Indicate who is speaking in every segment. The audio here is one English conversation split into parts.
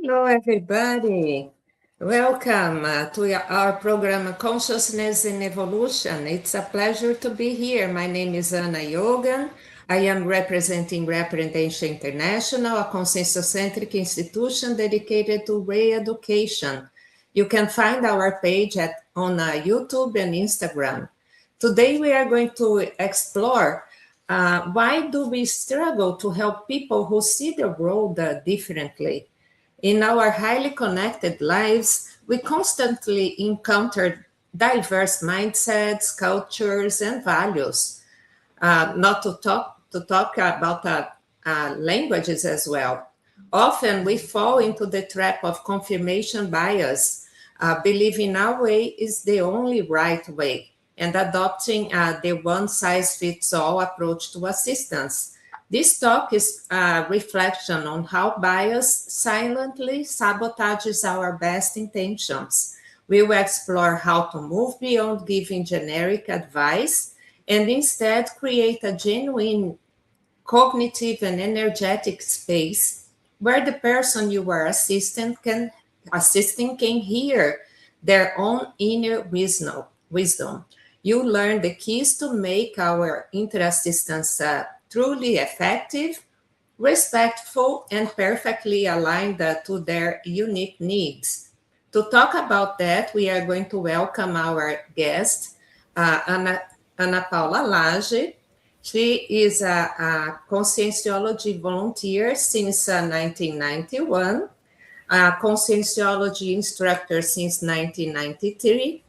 Speaker 1: Hello, everybody. Welcome to our program Consciousness in Evolution. It's a pleasure to be here. My name is Anna Yogan. I am representing Representation International, a consensus-centric institution dedicated to re-education. You can find our page on YouTube and Instagram. Today, we are going to explore why do we struggle to help people who see the world differently. In our highly connected lives, we constantly encounter diverse mindsets, cultures, and values. Not to talk about languages as well. Often we fall into the trap of confirmation bias, believing our way is the only right way, and adopting the one-size-fits-all approach to assistance. This talk is a reflection on how bias silently sabotages our best intentions. We will explore how to move beyond giving generic advice and instead create a genuine cognitive and energetic space where the person you are assisting can hear their own inner wisdom. You learn the keys to make our interassistance truly effective, respectful, and perfectly aligned to their unique needs. To talk about that, we are going to welcome our guest, Ana Paula Lage. She is a conscienciology volunteer since 1991, a conscienciology instructor since 1993.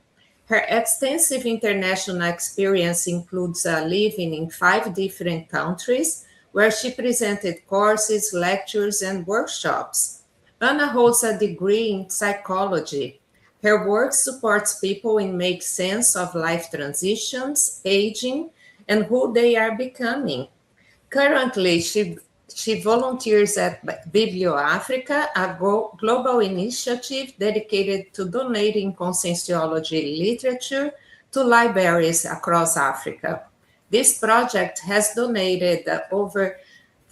Speaker 1: Her extensive international experience includes living in 5 different countries where she presented courses, lectures, and workshops. Anna holds a degree in psychology. Her work supports people in making sense of life transitions, aging, and who they are becoming. Currently, she volunteers at BiblioAfrica, a global initiative dedicated to donating conscienciology literature to libraries across Africa. This project has donated over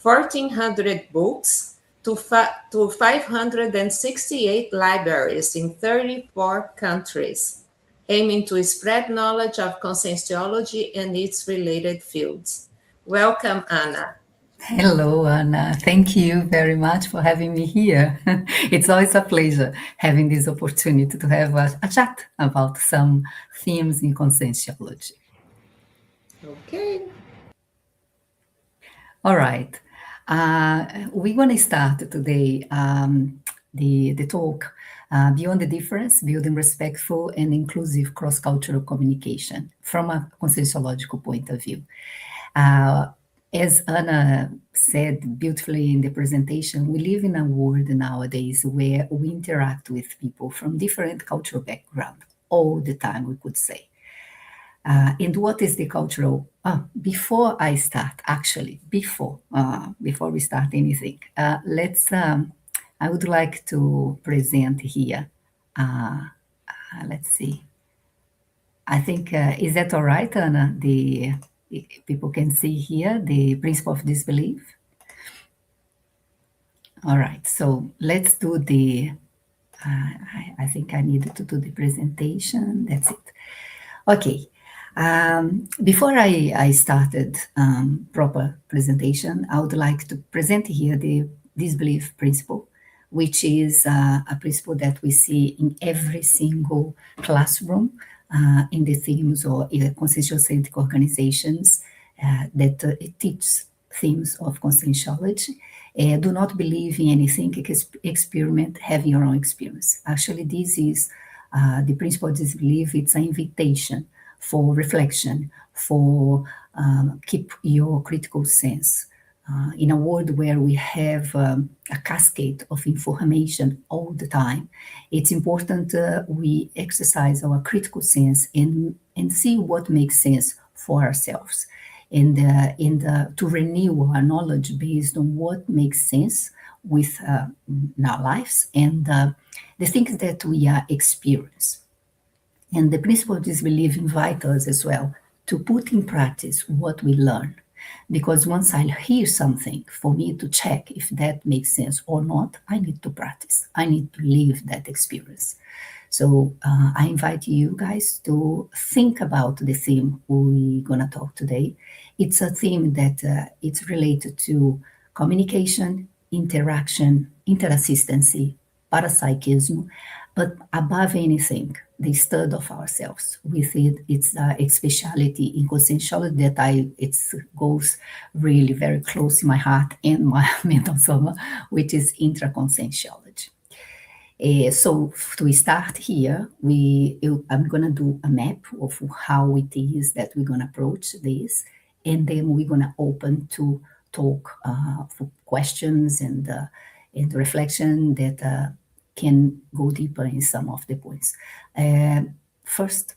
Speaker 1: 1,400 books to 568 libraries in 34 countries, aiming to spread knowledge of conscienciology and its related fields. Welcome, Anna.
Speaker 2: Hello, Anna. Thank you very much for having me here. It's always a pleasure having this opportunity to have a chat about some themes in conscienciology.
Speaker 1: Okay.
Speaker 2: All right. We're going to start today the talk Beyond the Difference, Building Respectful and Inclusive Cross-Cultural Communication from a conscienciological point of view. As Anna said beautifully in the presentation, we live in a world nowadays where we interact with people from different cultural backgrounds all the time, we could say. And what is the cultural? Before I start, actually, before we start anything, I would like to present here. Let's see. I think, is that all right, Anna? People can see here the principle of disbelief. All right, so let's do I think I needed to do the presentation. That's it. Okay. Before I started proper presentation, I would like to present here the disbelief principle, which is a principle that we see in every single classroom in the themes or conscienciously-centric organizations that teach themes of conscienciology. Do not believe in anything, experiment, have your own experience. Actually, this is the principle of disbelief. It's an invitation for reflection, for keep your critical sense. In a world where we have a cascade of information all the time, it's important we exercise our critical sense and see what makes sense for ourselves, and to renew our knowledge based on what makes sense with in our lives and the things that we are experiencing. And the principle of disbelief invites us as well to put in practice what we learn. Because once I hear something, for me to check if that makes sense or not, I need to practice. I need to live that experience. So I invite you guys to think about the theme we're gonna talk today. It's a theme that it's related to communication, interaction, interassistancy, parapsychism, but above anything, the study of ourselves. With it, it's a specialty in conscientiality that it goes really very close to my heart and my mental soma, which is intraconscientiality. So to start here, I'm gonna do a map of how it is that we're gonna approach this, and then we're gonna open to talk for questions and reflection that can go deeper in some of the points. First,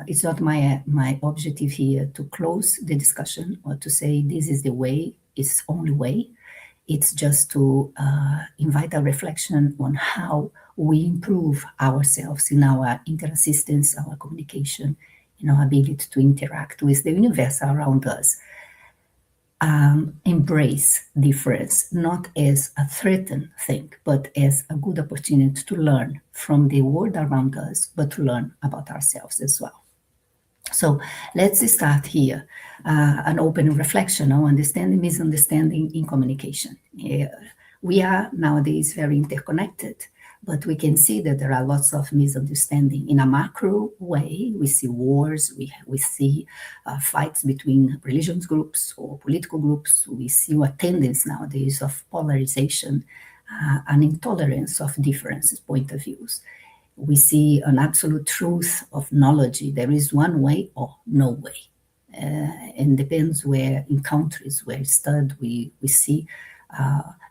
Speaker 2: it's not my objective here to close the discussion or to say this is the way, it's the only way. It's just to invite a reflection on how we improve ourselves in our interassistance, our communication, in our ability to interact with the universe around us. Embrace difference, not as a threatened thing, but as a good opportunity to learn from the world around us, but to learn about ourselves as well. So let's start here, an open reflection on understanding misunderstanding in communication. We are nowadays very interconnected, but we can see that there are lots of misunderstanding. In a macro way, we see wars, we see fights between religious groups or political groups. We see a tendency nowadays of polarization, an intolerance of differences, point of views. We see an absolute truth of knowledge. There is one way or no way. And depends where in countries where we see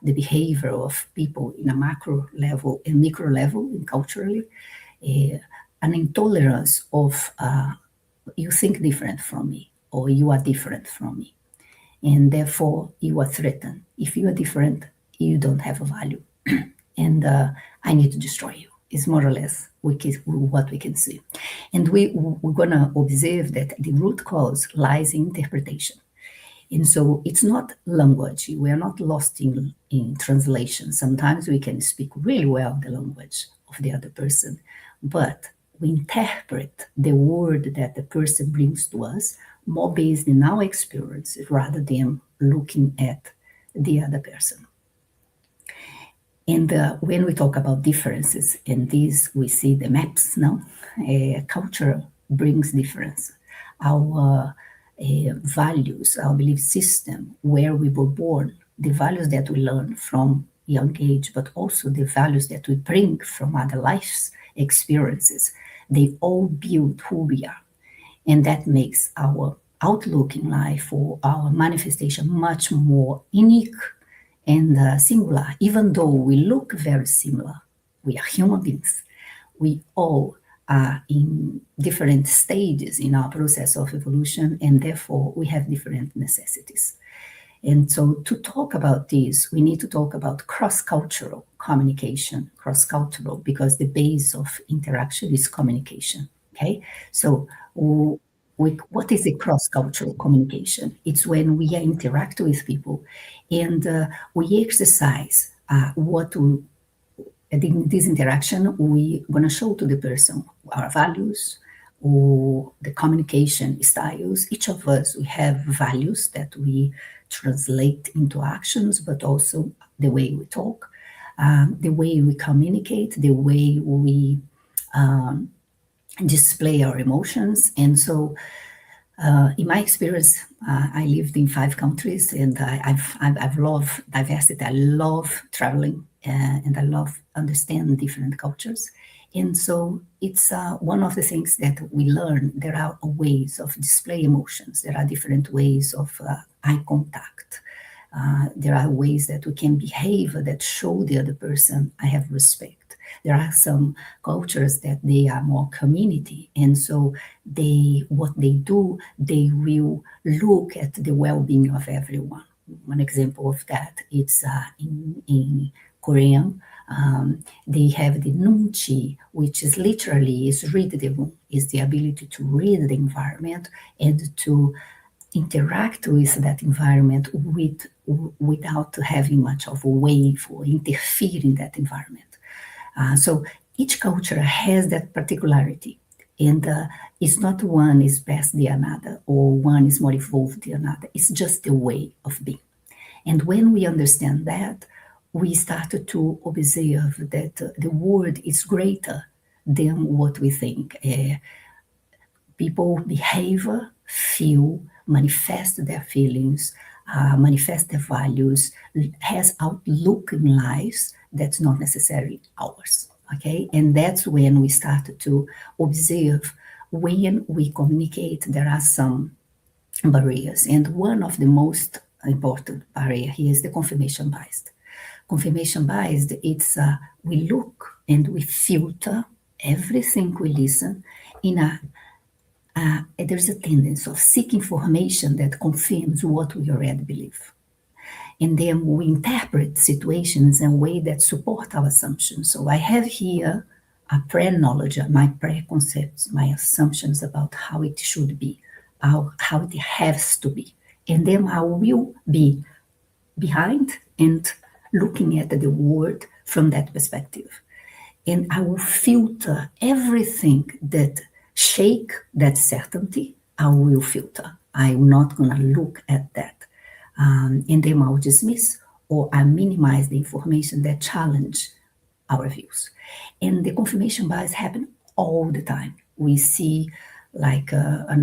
Speaker 2: the behavior of people in a macro level and micro level and culturally, an intolerance of you think different from me or you are different from me. And therefore you are threatened. If you are different, you don't have a value. And I need to destroy you. Is more or less what we can see. And we're going to observe that the root cause lies in interpretation. And so it's not language. We are not lost in translation. Sometimes we can speak really well the language of the other person, but we interpret the word that the person brings to us more based in our experience rather than looking at the other person. And when we talk about differences, in these we see the maps now. Culture brings difference. Our values, our belief system, where we were born, the values that we learn from young age, but also the values that we bring from other life's experiences, they all build who we are. And that makes our outlook in life or our manifestation much more unique and singular. Even though we look very similar, we are human beings. We all are in different stages in our process of evolution, and therefore we have different necessities. And so to talk about this, we need to talk about cross-cultural communication, cross-cultural, because the base of interaction is communication, okay? So what is a cross-cultural communication? It's when we interact with people and we exercise in this interaction, we're going to show to the person our values or the communication styles. Each of us, we have values that we translate into actions, but also the way we talk, the way we communicate, the way we display our emotions. And so in my experience, I lived in 5 countries, and I've loved diversity. I love traveling, and I love understanding different cultures. And so it's one of the things that we learn. There are ways of display emotions. There are different ways of eye contact. There are ways that we can behave that show the other person I have respect. There are some cultures that they are more community, and so what they do, they will look at the well-being of everyone. One example of that, it's in Korean, they have the nunchi, which is literally is read the room, is the ability to read the environment and to interact with that environment without having much of a way for interfere in that environment. So each culture has that particularity, and it's not one is best than another or one is more evolved than another. It's just a way of being. And when we understand that, we start to observe that the world is greater than what we think. People behave, feel, manifest their feelings, manifest their values, has outlook in lives that's not necessarily ours. Okay, and that's when we start to observe when we communicate. There are some barriers, and one of the most important barrier here is the confirmation bias. Confirmation bias, it's we look and we filter everything we listen in a there's a tendency of seeking information that confirms what we already believe. And then we interpret situations in a way that support our assumptions. So I have here a pre-knowledge, my preconcepts, my assumptions about how it should be, how it has to be. And then I will be behind and looking at the world from that perspective. And I will filter everything that shake that certainty. I will filter. I'm not going to look at that. And then I'll dismiss or I minimize the information that challenge our views. And the confirmation bias happen all the time. We see like a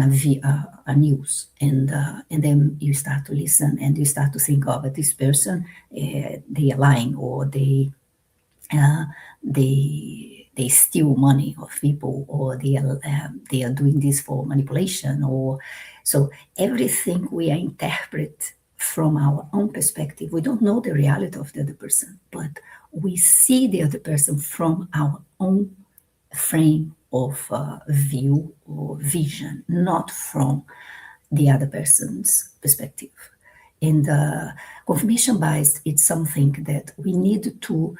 Speaker 2: news, and then you start to listen and you start to think, oh, but this person, they are lying, or they steal money of people, or they are doing this for manipulation, or so everything we interpret from our own perspective. We don't know the reality of the other person, but we see the other person from our own frame of view or vision, not from the other person's perspective. And confirmation bias, it's something that we need to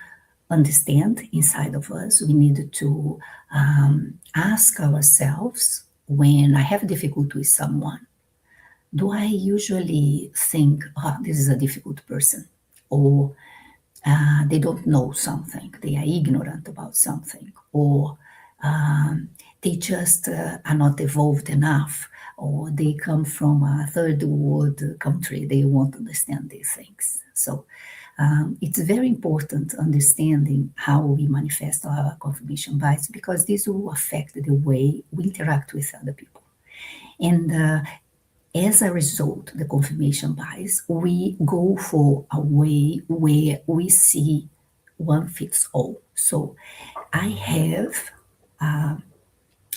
Speaker 2: understand inside of us. We need to ask ourselves, when I have difficulty with someone, do I usually think, oh, this is a difficult person, or they don't know something, they are ignorant about something, or they just are not evolved enough, or they come from a third world country, they won't understand these things. So it's very important understanding how we manifest our confirmation bias, because this will affect the way we interact with other people. And as a result, the confirmation bias, we go for a way where we see one fits all. So I have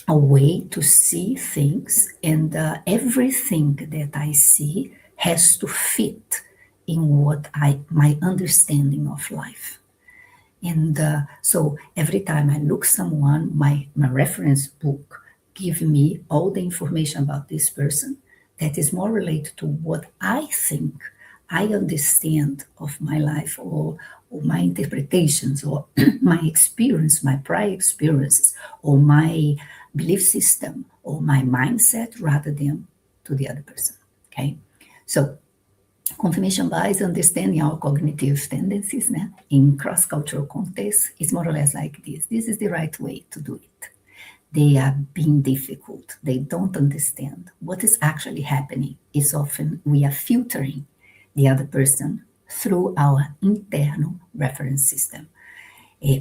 Speaker 2: a way to see things, and everything that I see has to fit in what my understanding of life. And so every time I look someone, my reference book give me all the information about this person that is more related to what I think I understand of my life, or my interpretations, or my experience, my prior experiences, or my belief system, or my mindset, rather than to the other person. Okay, so confirmation bias, understanding our cognitive tendencies in cross-cultural context, is more or less like this. This is the right way to do it. They are being difficult. They don't understand what is actually happening. Is often we are filtering the other person through our internal reference system.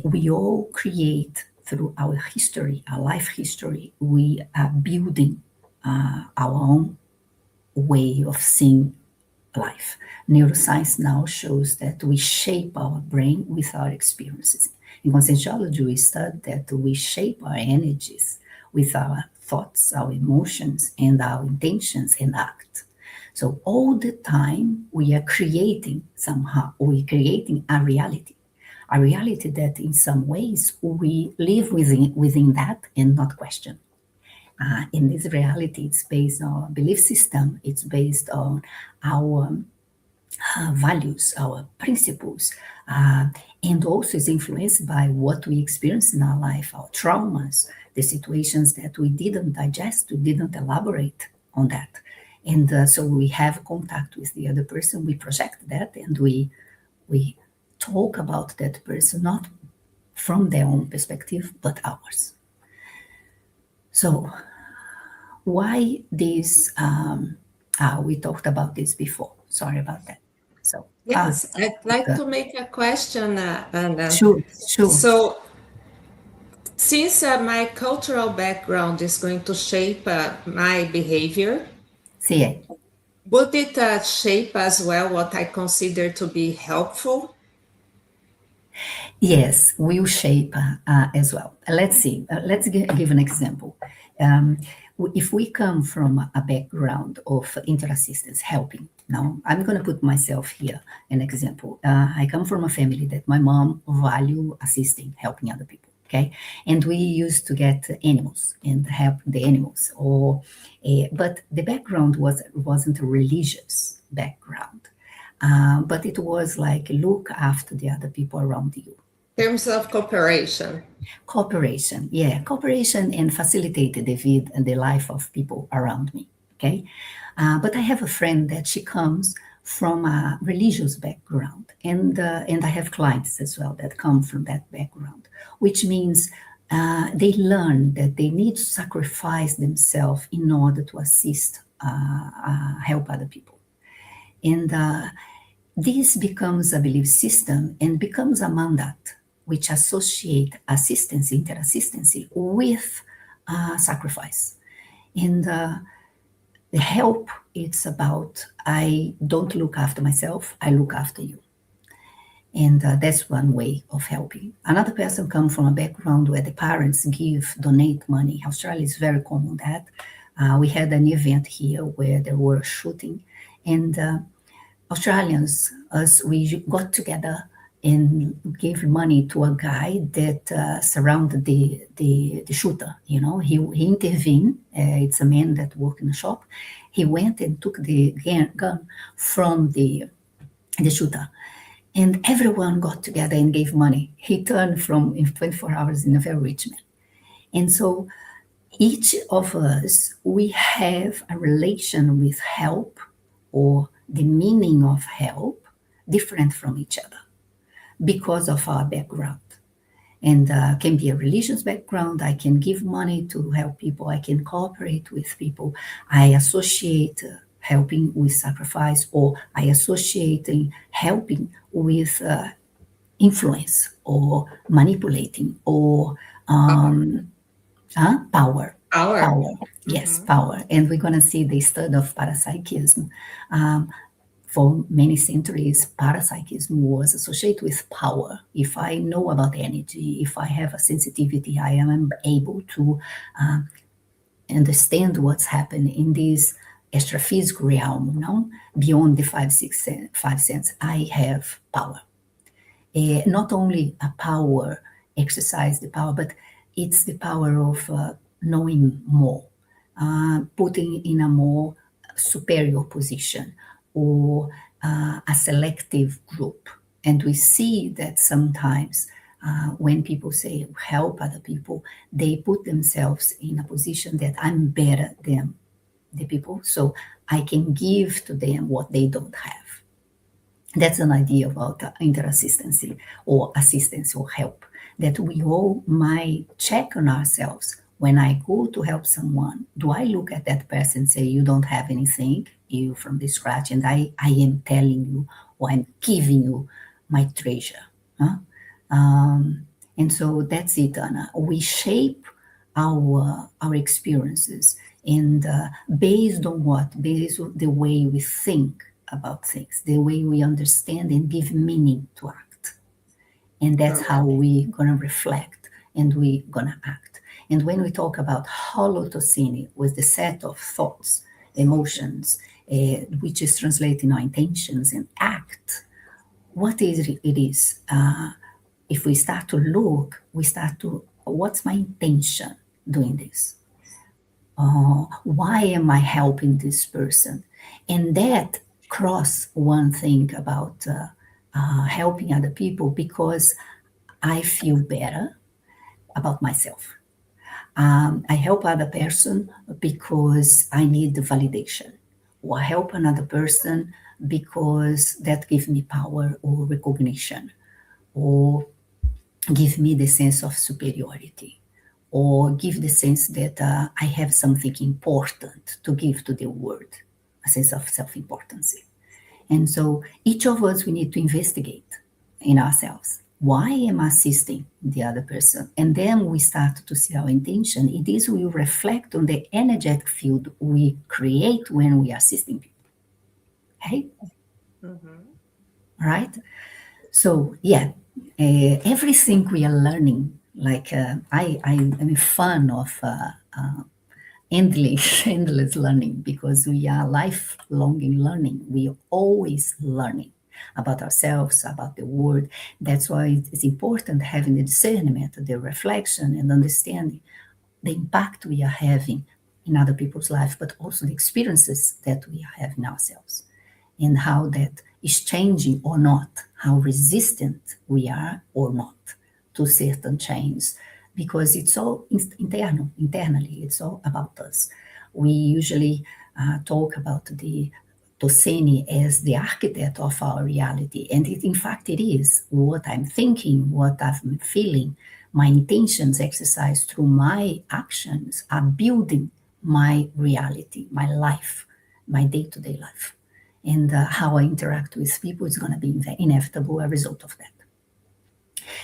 Speaker 2: We all create through our history, our life history. We are building our own way of seeing life. Neuroscience now shows that we shape our brain with our experiences. In conscientiology, we study that we shape our energies with our thoughts, our emotions, and our intentions and act. So all the time we are creating a reality that in some ways we live within that and not question. In this reality, it's based on belief system, it's based on our values, our principles, and also is influenced by what we experience in our life, our traumas, the situations that we didn't digest, we didn't elaborate on that. And so we have contact with the other person, we project that, and we talk about that person, not from their own perspective, but ours. So why this? We talked about this before. Sorry about that. So
Speaker 1: Yes, I'd like to make a question, Anna.
Speaker 2: sure, sure.
Speaker 1: So, since my cultural background is going to shape my behavior,
Speaker 2: See it.
Speaker 1: would it shape as well what I consider to be helpful?
Speaker 2: Yes, will shape as well. Let's see. Let's give an example. Um, if we come from a background of interassistance, helping, now I'm going to put myself here an example. I come from a family that my mom value assisting, helping other people. Okay, and we used to get animals and help the animals, or but the background wasn't a religious background, but it was like look after the other people around you.
Speaker 1: In terms of cooperation.
Speaker 2: Cooperation, yeah, cooperation and facilitate the life of people around me. Okay, but I have a friend that she comes from a religious background, and I have clients as well that come from that background, which means they learn that they need to sacrifice themselves in order to assist, help other people, and this becomes a belief system and becomes a mandate which associate assistance, interassistancy with sacrifice. And the help, it's about I don't look after myself, I look after you. And that's one way of helping. Another person comes from a background where the parents donate money. Australia is very common that. We had an event here where there were shooting, and Australians, us, we got together and gave money to a guy that surrounded the shooter. You know, he intervened. It's a man that worked in the shop. He went and took the gun from the shooter. And everyone got together and gave money. He turned from in 24 hours in a very rich man. And so each of us, we have a relation with help or the meaning of help different from each other because of our background. And can be a religious background. I can give money to help people. I can cooperate with people. I associate helping with sacrifice, or I associate helping with influence or manipulating or power.
Speaker 1: Power.
Speaker 2: Yes, power. And we're going to see the study of parapsychism. For many centuries, parapsychism was associated with power. If I know about energy, if I have a sensitivity, I am able to understand what's happening in this astrophysical realm, no? Beyond the five sense, I have power. Not only a power, exercise the power, but it's the power of knowing more, putting in a more superior position, or a selective group. And we see that sometimes when people say help other people, they put themselves in a position that I'm better than the people, so I can give to them what they don't have. That's an idea about interassistancy or assistance or help, that we all might check on ourselves. When I go to help someone, do I look at that person and say, you don't have anything, you from the scratch, and I am telling you, or I'm giving you my treasure. Huh? And so that's it, Anna. We shape our experiences, and based on what? Based on the way we think about things, the way we understand and give meaning to act. And that's how we're going to reflect and we're going to act. And when we talk about holotocene, with the set of thoughts, emotions, which is translating our intentions and act, what is it is? If we start to look, we start to, what's my intention doing this? Why am I helping this person? And that cross one thing about helping other people, because I feel better about myself. I help other person because I need the validation, or help another person because that gives me power or recognition, or give me the sense of superiority, or give the sense that I have something important to give to the world, a sense of self-importance. And so each of us, we need to investigate in ourselves. Why am I assisting the other person? And then we start to see our intention. It is will reflect on the energetic field we create when we are assisting people. Okay? Right? So yeah, everything we are learning, like I am a fan of endless learning, because we are lifelong in learning. We are always learning about ourselves, about the world. That's why it's important having the discernment, the reflection, and understanding the impact we are having in other people's life, but also the experiences that we are having ourselves, and how that is changing or not, how resistant we are or not to certain change, because it's all internally, it's all about us. We usually talk about the Toseni as the architect of our reality, and in fact it is. What I'm thinking, what I'm feeling, my intentions exercised through my actions are building my reality, my life, my day-to-day life. And how I interact with people is going to be inevitable a result of that.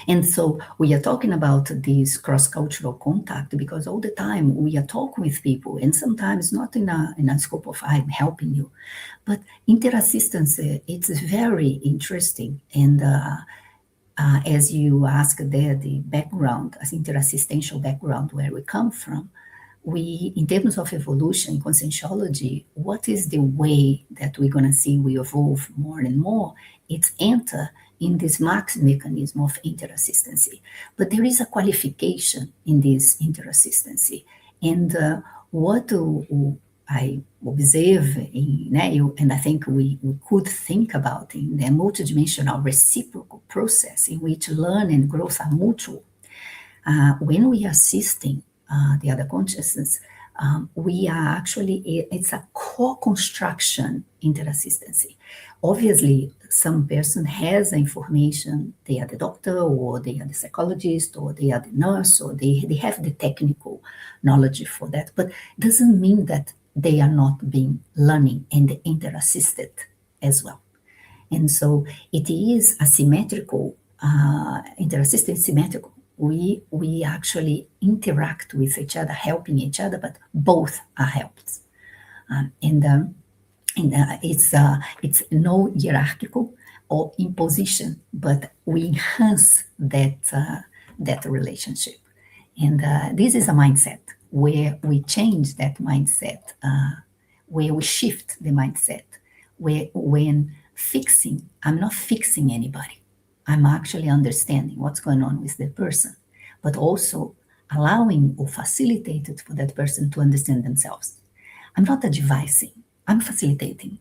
Speaker 2: And so we are talking about this cross-cultural contact because all the time we are talking with people, and sometimes not in a scope of I'm helping you, but interassistance, it's very interesting. And as you asked there, the background, as interassistential background, where we come from, we, in terms of evolution, conscientiology, what is the way that we're going to see we evolve more and more? It's enter in this max mechanism of interassistancy. But there is a qualification in this interassistancy. And what I observe in Neil, and I think we could think about in the multidimensional reciprocal process in which learn and growth are mutual. When we are assisting the other consciousness, we are actually, it's a co-construction interassistancy. Obviously, some person has information, they are the doctor, or they are the psychologist, or they are the nurse, or they have the technical knowledge for that, but doesn't mean that they are not being learning and interassisted as well. And so it is a symmetrical, interassistance symmetrical. We actually interact with each other, helping each other, but both are helped. It's no hierarchical or imposition, but we enhance that relationship. And this is a mindset where we change that mindset, where we shift the mindset, where when fixing, I'm not fixing anybody. I'm actually understanding what's going on with the person, but also allowing or facilitating for that person to understand themselves. I'm not advising, I'm facilitating.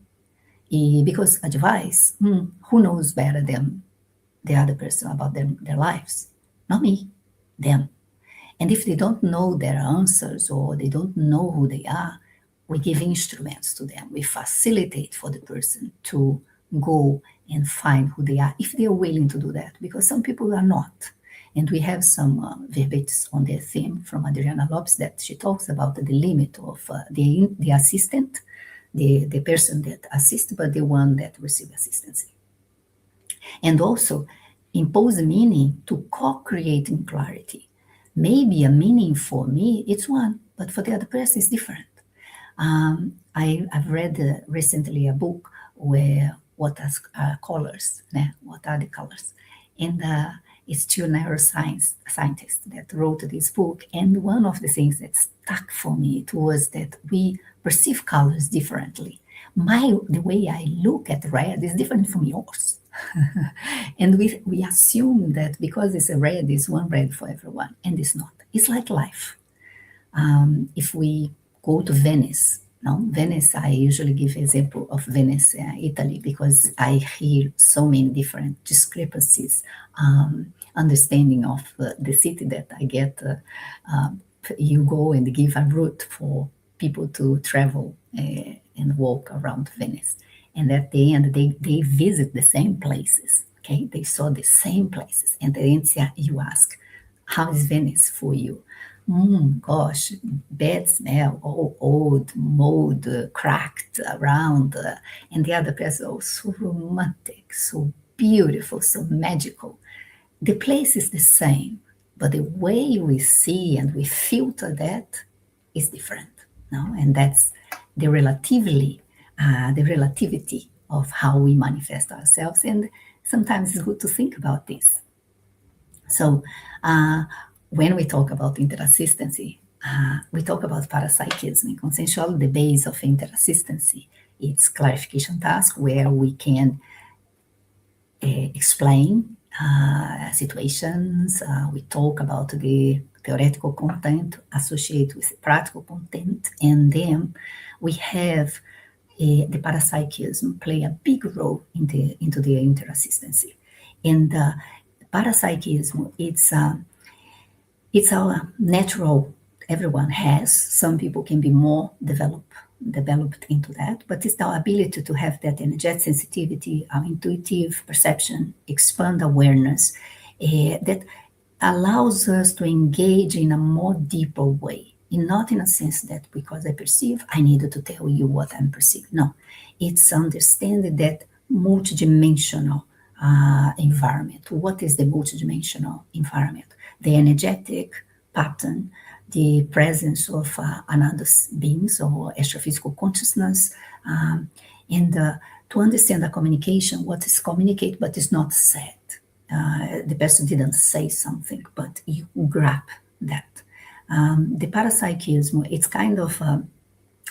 Speaker 2: Because advice, who knows better than the other person about their lives? Not me, them. And if they don't know their answers or they don't know who they are, we give instruments to them. We facilitate for the person to go and find who they are, if they are willing to do that, because some people are not. And we have some verbatim on the theme from Adriana Lopes that she talks about the limit of the assistant, the person that assists, but the one that receives assistance. And also impose a meaning to co-creating clarity. Maybe a meaning for me, it's one, but for the other person, it's different. I've read recently a book where what are colors, what are the colors? And it's two neuroscientists that wrote this book. And one of the things that stuck for me, it was that we perceive colors differently. The way I look at red is different from yours. And we assume that because it's a red, it's one red for everyone, and it's not. It's like life. If we go to Venice, Venice, I usually give example of Venice, Italy, because I hear so many different discrepancies, understanding of the city that I get. You go and give a route for people to travel and walk around Venice. And at the end, they visit the same places. Okay, they saw the same places. And then you ask, how is Venice for you? Gosh, bad smell, all old, mold, cracked around. And the other person, oh, so romantic, so beautiful, so magical. The place is the same, but the way we see and we filter that is different. No? And that's the the relativity of how we manifest ourselves. And sometimes it's good to think about this. So when we talk about interassistency, we talk about parapsychism. In consensual, the base of interassistency, it's clarification task where we can explain situations. We talk about the theoretical content associated with practical content, and then we have the parapsychism play a big role into the interassistency. And parapsychism, it's our natural. Everyone has. Some people can be more developed into that, but it's our ability to have that energetic sensitivity, our intuitive perception, expand awareness, that allows us to engage in a more deeper way. And not in a sense that because I perceive, I needed to tell you what I'm perceiving. No, it's understanding that multidimensional environment. What is the multidimensional environment? The energetic pattern, the presence of another beings or astrophysical consciousness, and to understand the communication, what is communicated but is not said. The person didn't say something, but you grab that. The parapsychism, it's kind of,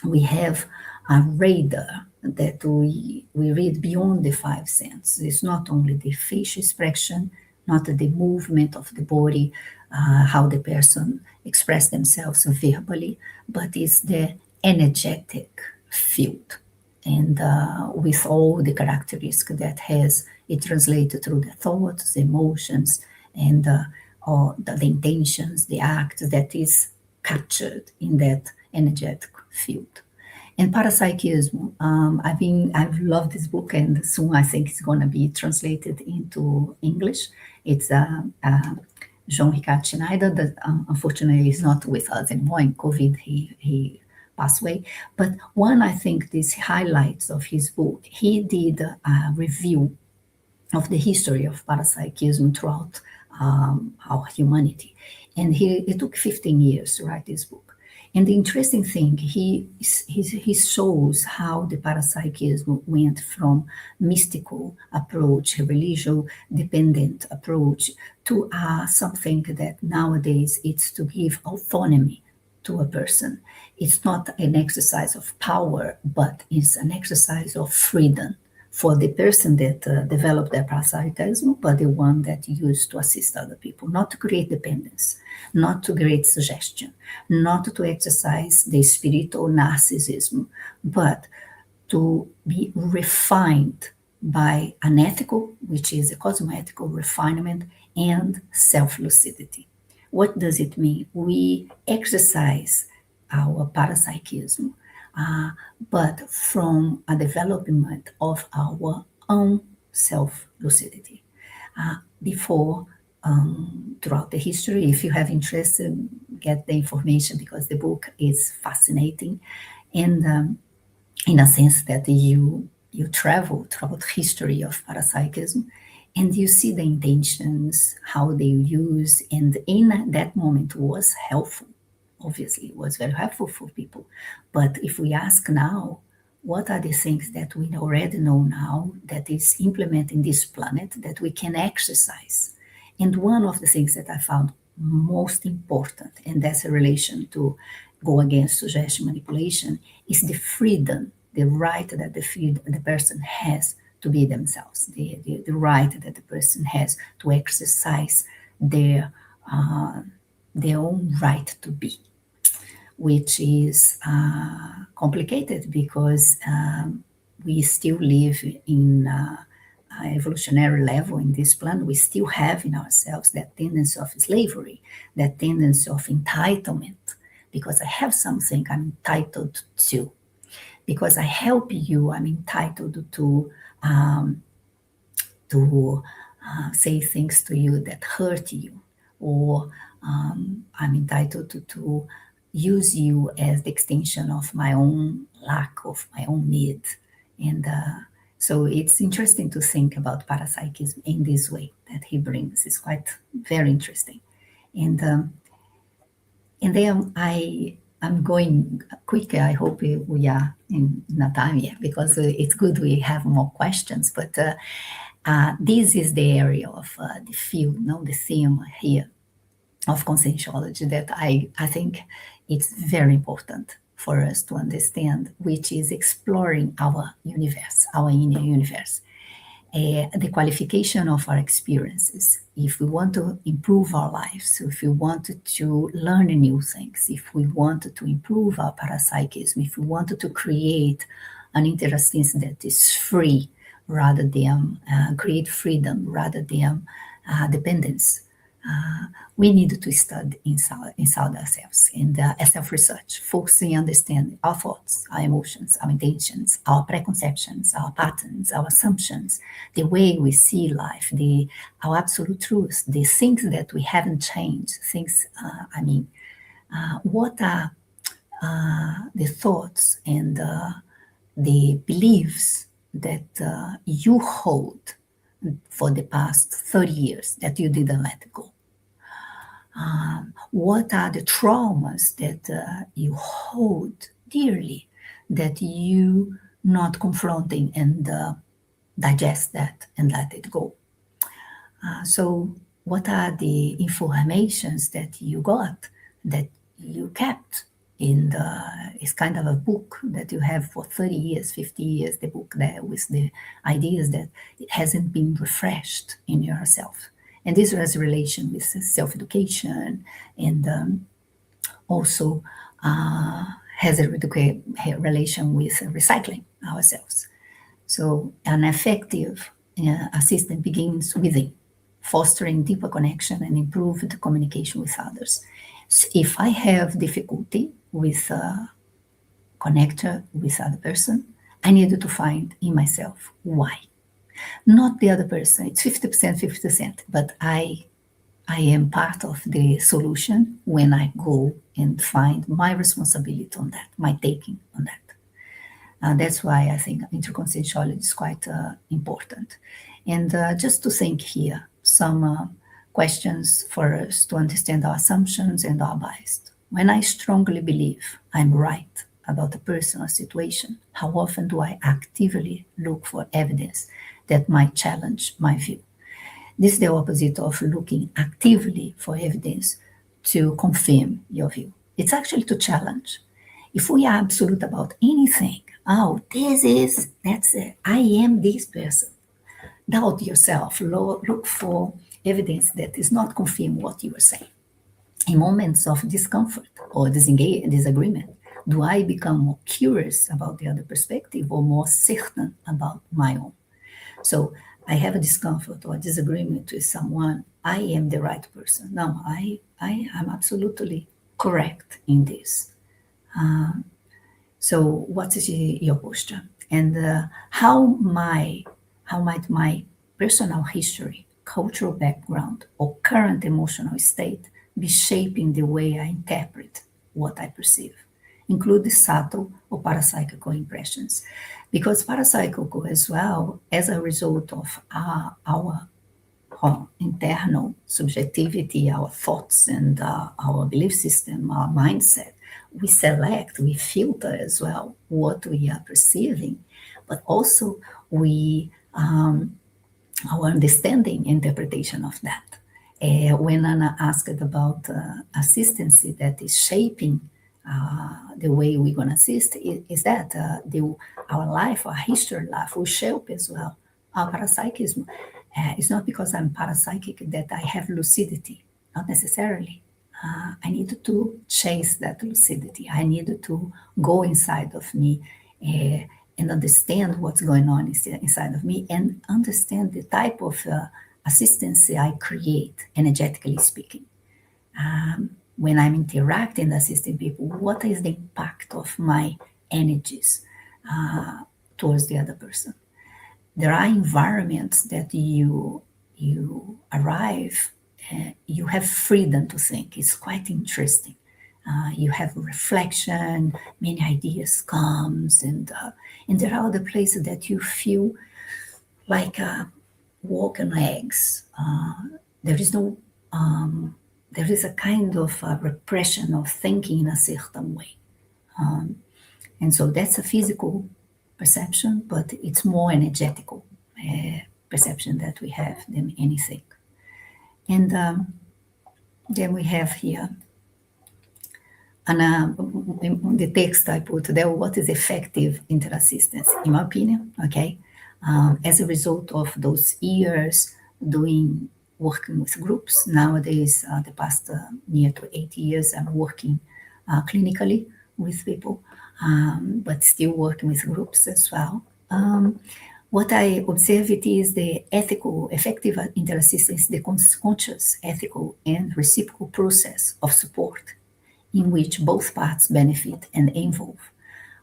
Speaker 2: we have a radar that we read beyond the five senses. It's not only the facial expression, not the movement of the body, how the person express themselves verbally, but it's the energetic field. And with all the characteristics that has, it translated through the thoughts, the emotions, and or the intentions, the acts that is captured in that energetic field. And parapsychism, I've loved this book, and soon I think it's going to be translated into English. It's Jean-Ricard Schneider, that unfortunately is not with us anymore. In COVID, he passed away. But one, I think, these highlights of his book, he did a review of the history of parapsychism throughout our humanity. And it took 15 years to write this book. And the interesting thing, he shows how the parapsychism went from mystical approach, religious dependent approach, to something that nowadays it's to give autonomy to a person. It's not an exercise of power, but it's an exercise of freedom for the person that developed their parapsychism, but the one that used to assist other people, not to create dependence, not to create suggestion, not to exercise the spiritual narcissism, but to be refined by an ethical, which is a cosmoethical refinement, and self-lucidity. What does it mean? We exercise our parapsychism, but from a development of our own self-lucidity. Before, throughout the history, if you have interest, get the information, because the book is fascinating. And in a sense that you travel throughout history of parapsychism, and you see the intentions, how they use, and in that moment was helpful. Obviously, it was very helpful for people. But if we ask now, what are the things that we already know now that is implementing this planet that we can exercise? And one of the things that I found most important, and that's a relation to go against suggestion manipulation, is the freedom, the right that the person has to be themselves, the right that the person has to exercise their own right to be, which is complicated because we still live in evolutionary level in this planet. We still have in ourselves that tendency of slavery, that tendency of entitlement, because I have something I'm entitled to. because I help you, I'm entitled to say things to you that hurt you, or I'm entitled to use you as the extension of my own lack of my own needs. And so it's interesting to think about parapsychism in this way that he brings. It's quite very interesting. And then I'm going quicker. I hope we are in a time yet, because it's good we have more questions. But this is the area of the field, no, the theme here of conscientiology that I think it's very important for us to understand, which is exploring our universe, our inner universe. The qualification of our experiences. If we want to improve our lives, if we wanted to learn new things, if we wanted to improve our parapsychism, if we wanted to create an intelligence that is free rather than create freedom rather than dependence, we need to study inside ourselves and self-research, focusing on understanding our thoughts, our emotions, our intentions, our preconceptions, our patterns, our assumptions, the way we see life, our absolute truths, the things that we haven't changed, what are the thoughts and the beliefs that you hold for the past 30 years that you didn't let go? What are the traumas that you hold dearly that you not confronting and digest that and let it go? So what are the informations that you got that you kept in it's kind of a book that you have for 30 years, 50 years, the book there with the ideas that it hasn't been refreshed in yourself. And this has relation with self-education, and also has a relation with recycling ourselves. So an effective assistant begins within, fostering deeper connection and improved communication with others. So if I have difficulty with connector with other person, I need to find in myself why. Not the other person. It's 50%, 50%, but I am part of the solution when I go and find my responsibility on that, my taking on that. That's why I think interconscientiality is quite important. And just to think here, some questions for us to understand our assumptions and our bias. When I strongly believe I'm right about a person or situation, how often do I actively look for evidence that might challenge my view? This is the opposite of looking actively for evidence to confirm your view. It's actually to challenge. If we are absolute about anything, that's it, I am this person. Doubt yourself, look for evidence that is not confirm what you are saying. In moments of discomfort or disagreement, do I become more curious about the other perspective or more certain about my own? So I have a discomfort or disagreement with someone, I am the right person. No, I am absolutely correct in this. So what is your posture? And how might my personal history, cultural background, or current emotional state be shaping the way I interpret what I perceive? Include the subtle or parapsychical impressions. Because parapsychical as well, as a result of our internal subjectivity, our thoughts and our belief system, our mindset, we select, we filter as well what we are perceiving, but also we our understanding, interpretation of that. When Anna asked about assistancy that is shaping the way we're going to assist, is that our life, our history life will shape as well our parapsychism. It's not because I'm parapsychic that I have lucidity, not necessarily. I need to chase that lucidity. I need to go inside of me and understand what's going on inside of me and understand the type of assistance I create, energetically speaking. When I'm interacting, assisting people, what is the impact of my energies? towards the other person. There are environments that you arrive, you have freedom to think. It's quite interesting. You have reflection, many ideas comes, and there are other places that you feel like walk on eggs. There is no, there is a kind of repression of thinking in a certain way. And so that's a physical perception, but it's more energetical perception that we have than anything. And then we have here, and in the text I put there, what is effective interassistance, in my opinion, okay? As a result of those years working with groups, nowadays, the past near to 8 years, I'm working clinically with people, but still working with groups as well. What I observe it is the ethical, effective interassistance, the conscious, ethical, and reciprocal process of support in which both parts benefit and involve,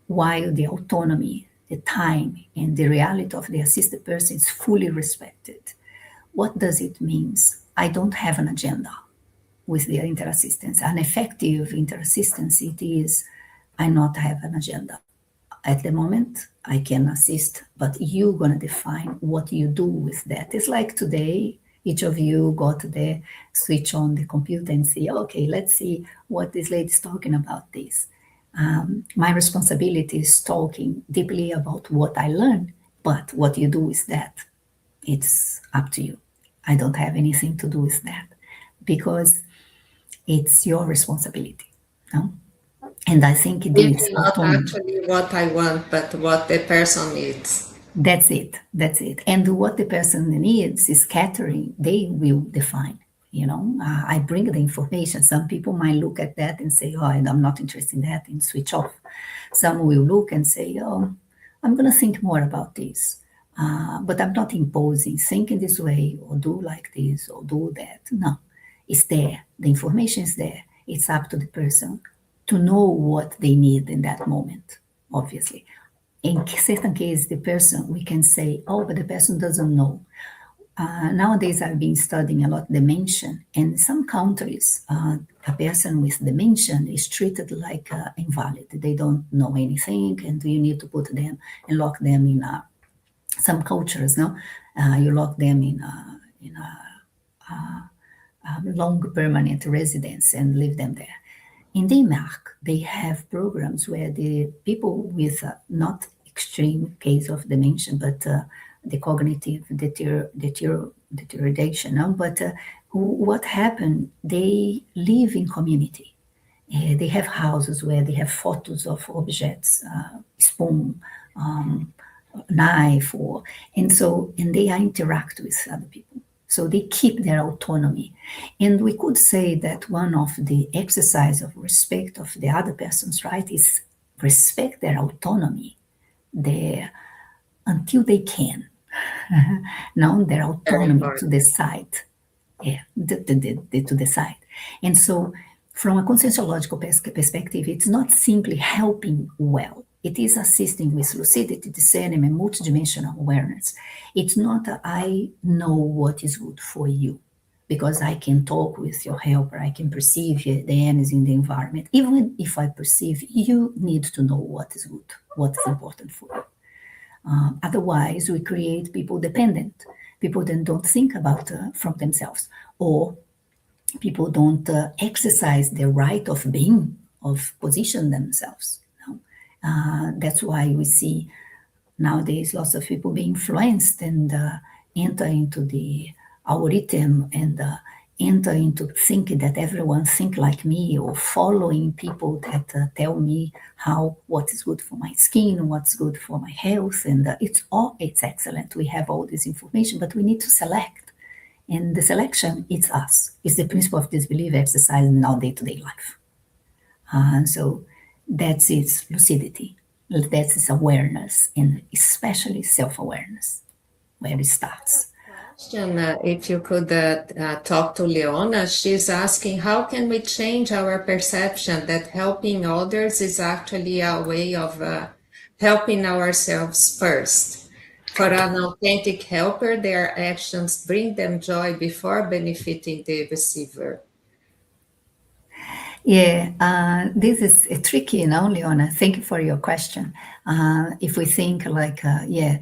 Speaker 2: while the autonomy, the time, and the reality of the assisted person is fully respected. What does it mean? I don't have an agenda with the interassistance. An effective interassistance, it is, I not have an agenda. At the moment, I can assist, but you're going to define what you do with that. It's like today, each of you got the switch on the computer and say, okay, let's see what this lady's talking about this. My responsibility is talking deeply about what I learned, but what you do with that, it's up to you. I don't have anything to do with that because it's your responsibility. No? And I think it is
Speaker 1: not actually what I want, but what the person needs.
Speaker 2: That's it. That's it. And what the person needs is catering. They will define. You know, I bring the information. Some people might look at that and say, "Oh, I'm not interested in that," and switch off. Some will look and say, "Oh, I'm going to think more about this." But I'm not imposing, think in this way, or do like this, or do that. No, it's there. The information is there. It's up to the person to know what they need in that moment, obviously. In certain cases, the person, we can say, oh, but the person doesn't know. Nowadays, I've been studying a lot dementia, and in some countries, a person with dementia is treated like invalid. They don't know anything, and you need to put them and lock them in some cultures, no? You lock them in a long permanent residence and leave them there. In Denmark, they have programs where the people with not extreme case of dementia, but the cognitive deterioration. But what happened? They live in community. They have houses where they have photos of objects, spoon, knife, and they interact with other people. So they keep their autonomy. And we could say that one of the exercise of respect of the other person's right is respect their autonomy until they can. Now their autonomy to decide. Yeah, to decide. And so from a conscienciological perspective, it's not simply helping well. It is assisting with lucidity, discernment, multidimensional awareness. It's not I know what is good for you because I can talk with your helper, I can perceive the energy in the environment. Even if I perceive, you need to know what is good, what is important for you. Otherwise, we create people dependent, people that don't think about from themselves, or people don't exercise their right of being, of position themselves. That's why we see nowadays lots of people being influenced and enter into the algorithm and enter into thinking that everyone think like me, or following people that tell me what is good for my skin, what's good for my health, and it's excellent. We have all this information, but we need to select, and the selection, it's us. It's the principle of disbelief exercise in our day-to-day life. So that's its lucidity, that's its awareness, and especially self-awareness, where it starts.
Speaker 1: Question, if you could talk to Leona, she's asking, how can we change our perception that helping others is actually a way of helping ourselves first. For an authentic helper, their actions bring them joy before benefiting the receiver.
Speaker 2: Yeah, this is tricky, Leona. Thank you for your question. If we think like, yeah,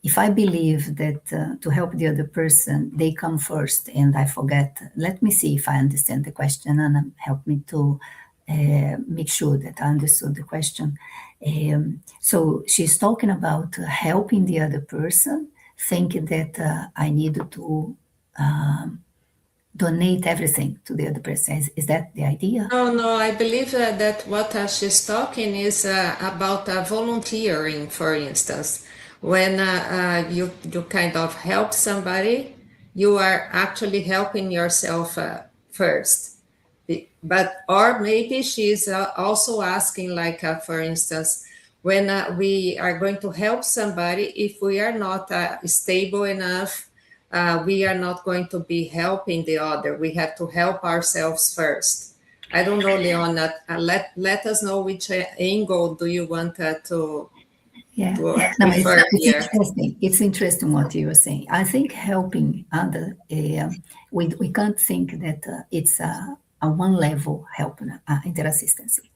Speaker 2: if I believe that to help the other person, they come first and I forget, let me see if I understand the question and help me to make sure that I understood the question. So she's talking about helping the other person, thinking that I need to donate everything to the other person. Is that the idea?
Speaker 1: No, no, I believe that what she's talking is about volunteering, for instance. When you kind of help somebody, you are actually helping yourself first. But, or maybe she's also asking, like, for instance, when we are going to help somebody, if we are not stable enough, we are not going to be helping the other. We have to help ourselves first. I don't know, Leona. Let us know which angle do you want
Speaker 2: Yeah,
Speaker 1: to
Speaker 2: no,
Speaker 1: refer
Speaker 2: it's
Speaker 1: here.
Speaker 2: interesting. It's interesting what you were saying. I think helping other, we can't think that it's a one level help, interassistancy.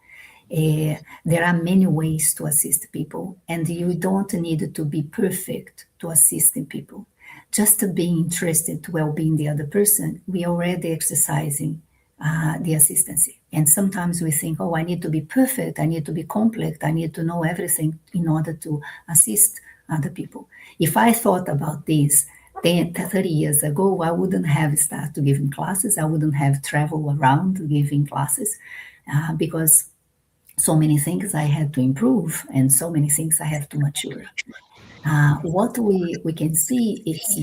Speaker 2: There are many ways to assist people, and you don't need to be perfect to assisting people. Just to be interested to well-being the other person, we already exercising the assistancy. And sometimes we think, oh, I need to be perfect, I need to be complex, I need to know everything in order to assist other people. If I thought about this 30 years ago, I wouldn't have started giving classes, I wouldn't have traveled around giving classes because so many things I had to improve and so many things I have to mature. What we can see it's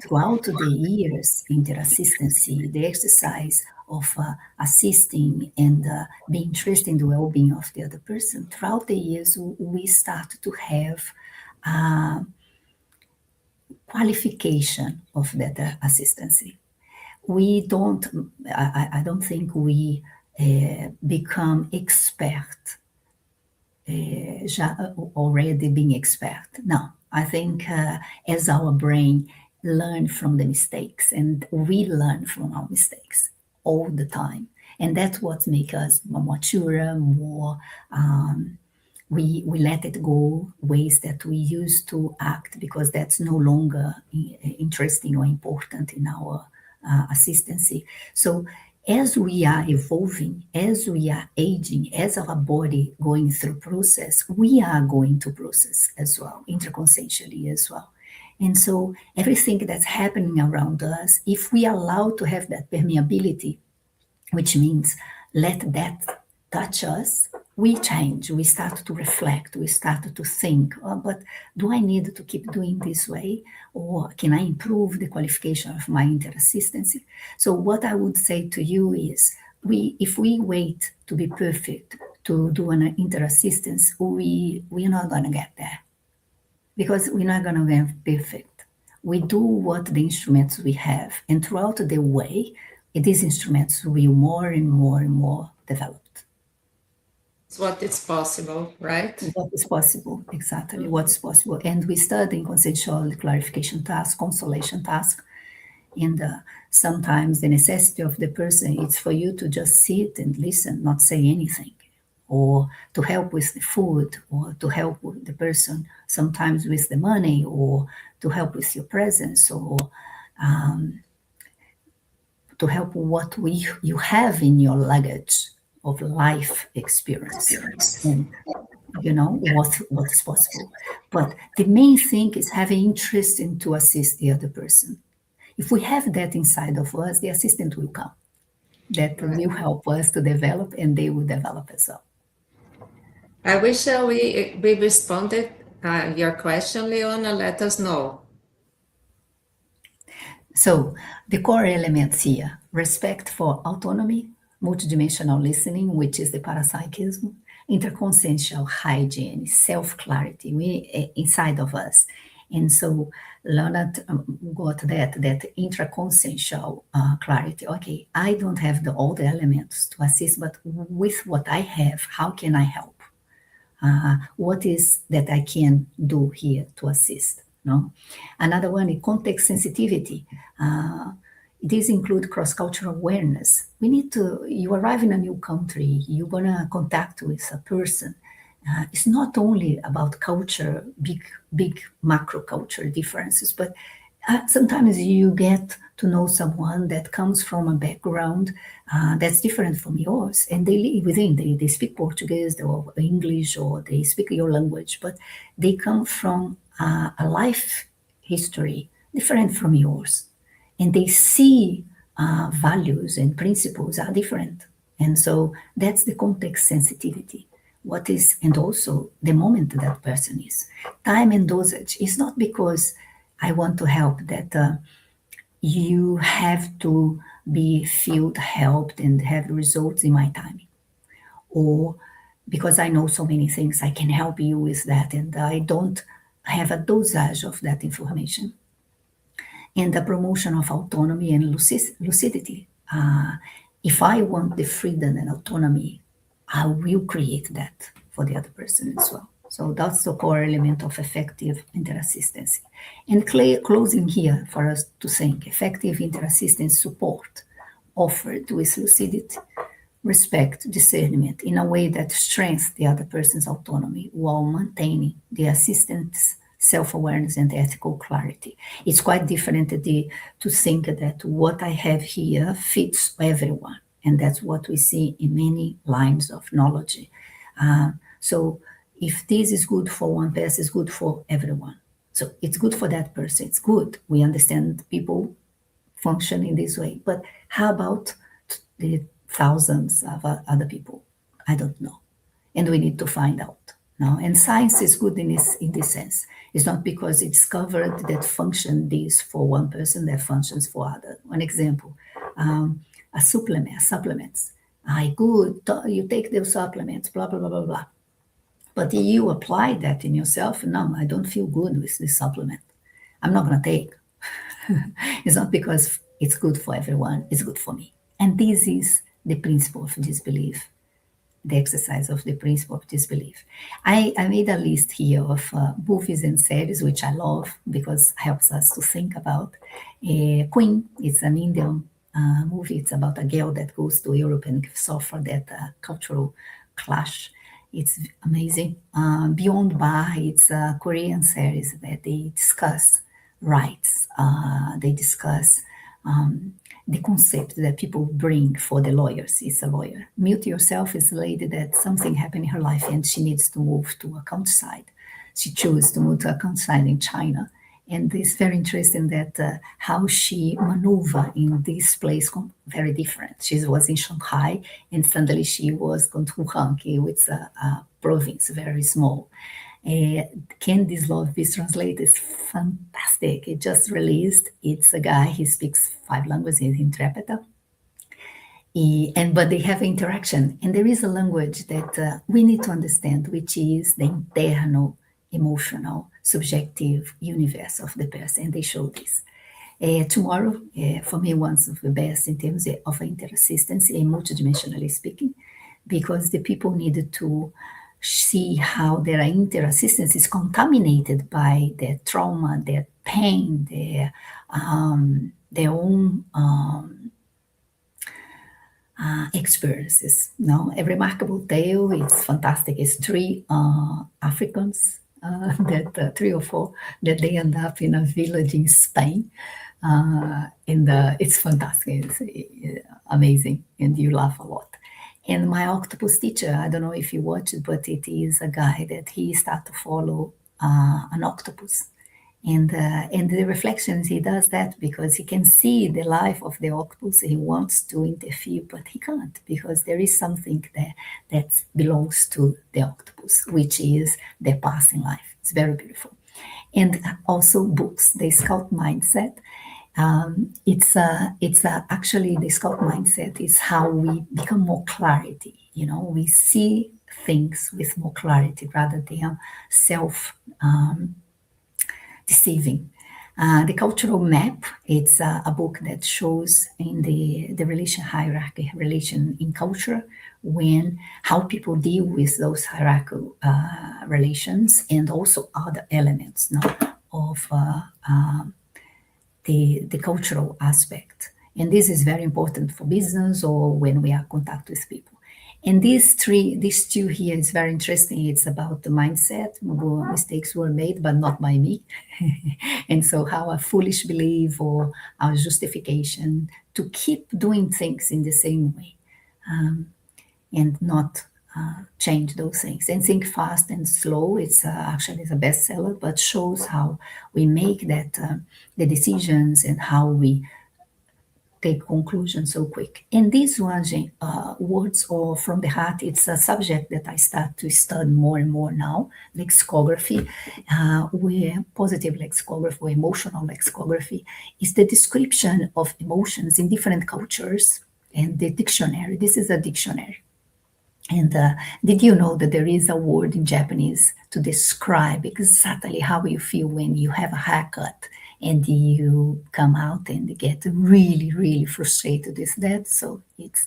Speaker 2: throughout the years interassistancy, the exercise of assisting and being interested in the well-being of the other person. Throughout the years, we start to have qualification of that assistancy. We don't, I don't think we become expert already being expert. No, I think as our brain learn from the mistakes, and we learn from our mistakes all the time, and that's what makes us more mature, more. We let it go ways that we used to act because that's no longer interesting or important in our assistancy. So as we are evolving, as we are aging, as our body going through process, we are going to process as well, interconsciently as well. And so everything that's happening around us, if we allow to have that permeability, which means let that touch us, we change, we start to reflect, we start to think, oh, but do I need to keep doing this way? Or can I improve the qualification of my interassistancy? So what I would say to you is, if we wait to be perfect to do an interassistance, we're not going to get there because we're not going to get perfect. We do what the instruments we have, and throughout the way, these instruments will more and more and more developed.
Speaker 1: It's what is possible, right?
Speaker 2: What is possible, exactly, what's possible. And we study in consensual clarification task, consolation task, and sometimes the necessity of the person is for you to just sit and listen, not say anything, or to help with the food, or to help with the person, sometimes with the money, or to help with your presence, or to help what you have in your luggage of life experience. And you know what is possible. But the main thing is having interest in to assist the other person. If we have that inside of us, the assistant will come. That will help us to develop, and they will develop as well.
Speaker 1: I wish we responded your question, Leona. Let us know.
Speaker 2: So the core elements here: respect for autonomy, multidimensional listening, which is the parapsychism, interconsciential hygiene, self-clarity inside of us. And so Leonard got that intraconsciential clarity. Okay, I don't have all the elements to assist, but with what I have, how can I help? What is that I can do here to assist? No. Another one is context sensitivity. These include cross-cultural awareness. We need to, you arrive in a new country, you're gonna contact with a person. It's not only about culture, big macro culture differences, but sometimes you get to know someone that comes from a background that's different from yours, and they live within, they speak Portuguese or English, or they speak your language, but they come from a life history different from yours, and they see values and principles are different. And so that's the context sensitivity. What is, and also the moment that person is. Time and dosage is not because I want to help that you have to be felt helped and have results in my time, or because I know so many things, I can help you with that, and I don't have a dosage of that information. And the promotion of autonomy and lucidity. If I want the freedom and autonomy, I will create that for the other person as well. So that's the core element of effective interassistance. And closing here for us to think, effective interassistance support offered with lucidity, respect, discernment in a way that strengthens the other person's autonomy while maintaining the assistant's self-awareness and ethical clarity. It's quite different to think that what I have here fits everyone, and that's what we see in many lines of knowledge. So if this is good for one person, it's good for everyone. So it's good for that person, it's good. We understand people function in this way, but how about the thousands of other people? I don't know. And we need to find out. No? And science is good in this sense. It's not because it discovered that function this for one person that functions for other. One example, supplements. Good, you take those supplements, blah, blah, blah, blah, blah. But you apply that in yourself, no, I don't feel good with this supplement. I'm not going to take. It's not because it's good for everyone, it's good for me. And this is the principle of disbelief, the exercise of the principle of disbelief. I made a list here of movies and series, which I love because it helps us to think about. Queen, it's an Indian movie. It's about a girl that goes to Europe and suffer that cultural clash. It's amazing. Beyond Bar, it's a Korean series that they discuss rights. They discuss the concept that people bring for the lawyers. It's a lawyer. Mute Yourself is a lady that something happened in her life and she needs to move to a countryside. She chose to move to a countryside in China. And it's very interesting that how she maneuvered in this place very different. She was in Shanghai and suddenly she was going to Wuhan, which is a province, very small. Can This Love Be Translated? It's fantastic. It just released. It's a guy, he speaks 5 languages, he's interpreter. But they have interaction. And there is a language that we need to understand, which is the internal, emotional, subjective universe of the person. And they show this. Tomorrow, for me, one of the best in terms of interassistance, multidimensionally speaking, because the people needed to see how their interassistance is contaminated by their trauma, their pain, their own experiences. No, A Remarkable Tale is fantastic. It's 3 Africans, 3 or 4, that they end up in a village in Spain. It's fantastic. It's amazing, and you laugh a lot. And My Octopus Teacher, I don't know if you watch it, but it is a guy that he started to follow an octopus. And the reflections, he does that because he can see the life of the octopus. He wants to interfere, but he can't, because there is something there that belongs to the octopus, which is their past in life. It's very beautiful. And also books, The Scout Mindset. Actually the Scout mindset is how we become more clarity. We see things with more clarity rather than self deceiving. The Cultural Map, it's a book that shows in the relation hierarchy, relation in culture, when how people deal with those hierarchical relations and also other elements of the cultural aspect. And this is very important for business or when we are in contact with people. And these two here is very interesting. It's about the mindset. Mistakes were made, but not by me. And so how a foolish belief or our justification to keep doing things in the same way and not change those things. And Think Fast and Slow, it's actually a bestseller, but shows how we make that the decisions and how we take conclusions so quick. And these ones, words or from the heart, it's a subject that I start to study more and more now, lexicography, where positive lexicography or emotional lexicography is the description of emotions in different cultures and the dictionary. This is a dictionary. And did you know that there is a word in Japanese to describe exactly how you feel when you have a haircut and you come out and get really, really frustrated with that? So it's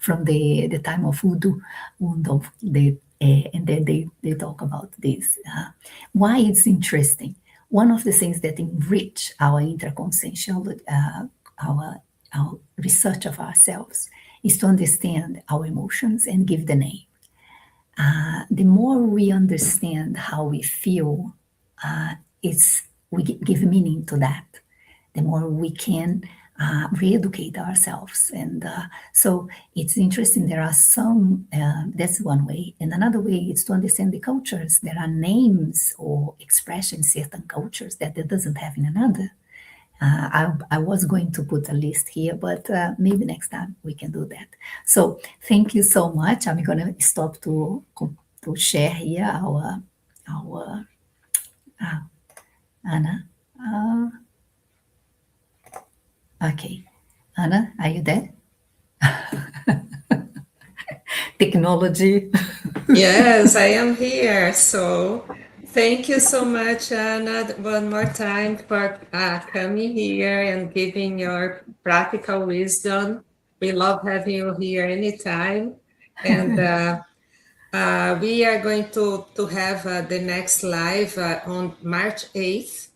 Speaker 2: from the time of Undo, and then they talk about this. Why it's interesting. One of the things that enrich our interconsciential, our research of ourselves is to understand our emotions and give the name. The more we understand how we feel, we give meaning to that. The more we can re-educate ourselves, and so it's interesting. There are some. That's one way, and another way is to understand the cultures. There are names or expressions in certain cultures that it doesn't have in another. I was going to put a list here, but maybe next time we can do that. So thank you so much. I'm going to stop to share here our Anna. Okay, Anna, are you there? Technology.
Speaker 1: Yes, I am here. So thank you so much, Anna, one more time for coming here and giving your practical wisdom. We love having you here anytime. And we are going to have the next live on March 8th.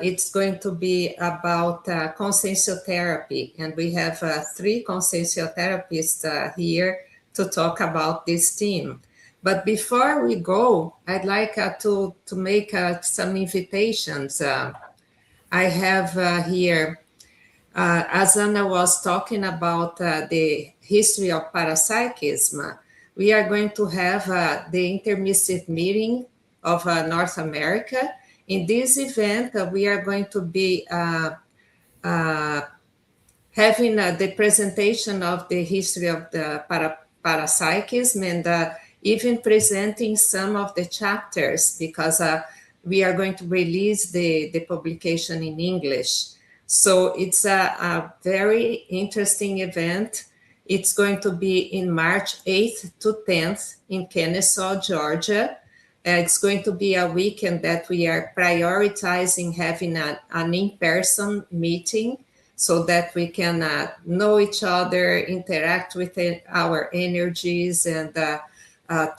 Speaker 1: It's going to be about consensotherapy, and we have 3 consensotherapists here to talk about this theme. But before we go, I'd like to make some invitations. I have here, as Anna was talking about the history of parapsychism, we are going to have the intermissive meeting of North America. In this event, we are going to be having the presentation of the history of the parapsychism and even presenting some of the chapters, because we are going to release the publication in English. So it's a very interesting event. It's going to be in March 8th to 10th in Kennesaw, Georgia. It's going to be a weekend that we are prioritizing having an in-person meeting so that we can know each other, interact with our energies, and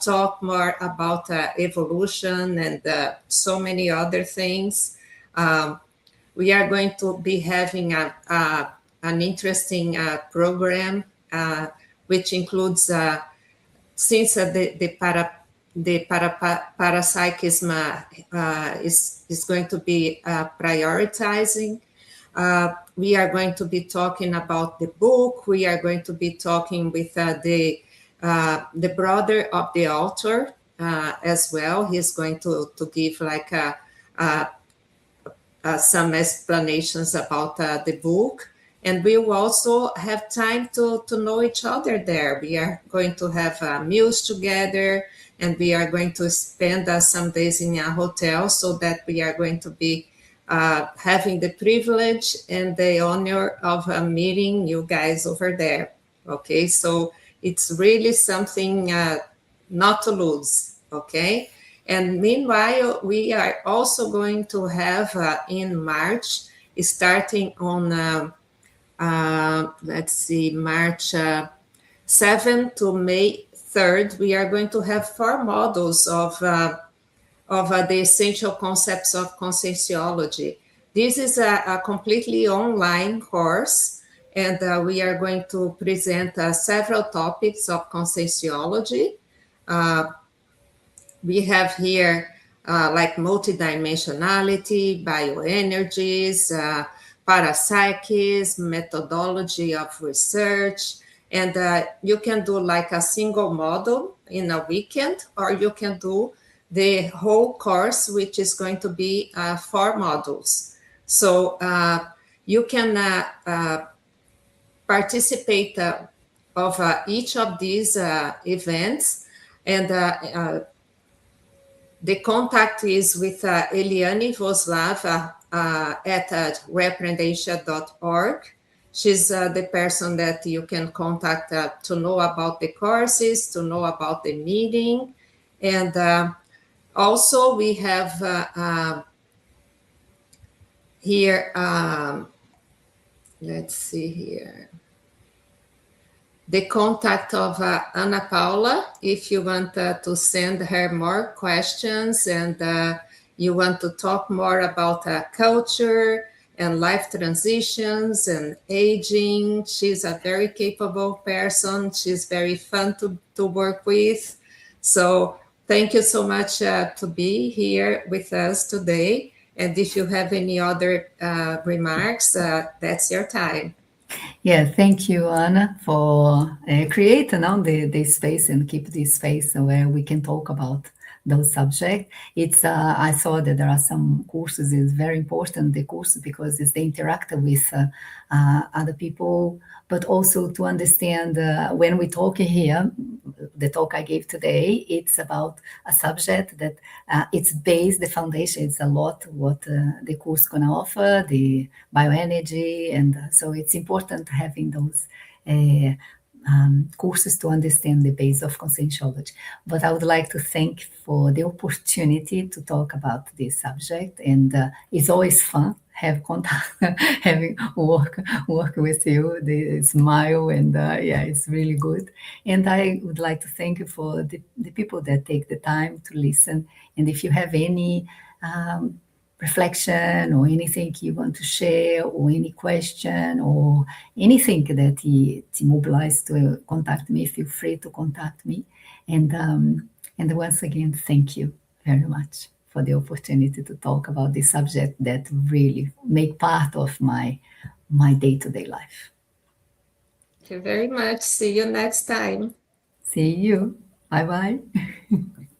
Speaker 1: talk more about evolution and so many other things. We are going to be having an interesting program, which includes, since the parapsychism is going to be prioritizing. We are going to be talking about the book. We are going to be talking with the brother of the author as well. He's going to give like some explanations about the book. And we will also have time to know each other there. We are going to have meals together, and we are going to spend some days in a hotel, so that we are going to be having the privilege and the honor of meeting you guys over there. Okay, so it's really something not to lose. Okay, And meanwhile, we are also going to have in March, starting on, let's see, March 7th to May 3rd, we are going to have 4 models of the essential concepts of conscienciology. This is a completely online course, and we are going to present several topics of conscienciology. We have here like multidimensionality, bioenergies, parapsychism, methodology of research, and you can do like a single model in a weekend, or you can do the whole course, which is going to be 4 modules. So you can participate of each of these events, and the contact is with Eliane Voslav at reaprendencia.org. She's the person that you can contact to know about the courses, to know about the meeting. And also we have here, let's see here, the contact of Ana Paula, if you want to send her more questions and you want to talk more about culture and life transitions and aging. She's a very capable person. She's very fun to work with. So thank you so much to be here with us today. And if you have any other remarks, that's your time.
Speaker 2: Yeah, thank you, Anna, for creating the space and keep this space where we can talk about those subjects. It's I saw that there are some courses. It's very important, the course, because it's the interact with other people, but also to understand when we talk here, the talk I gave today, it's about a subject that it's based, the foundation, it's a lot what the course can offer, the bioenergy, and so it's important having those courses to understand the base of conscientiology. But I would like to thank for the opportunity to talk about this subject, and it's always fun have contact, having work with you, the smile, and yeah, it's really good. And I would like to thank you for the people that take the time to listen. And if you have any reflection or anything you want to share, or any question, or anything that it's mobilized to contact me, feel free to contact me. And once again, thank you very much for the opportunity to talk about this subject that really make part of my day-to-day life.
Speaker 1: Thank you very much. See you next time.
Speaker 2: See you. Bye-bye.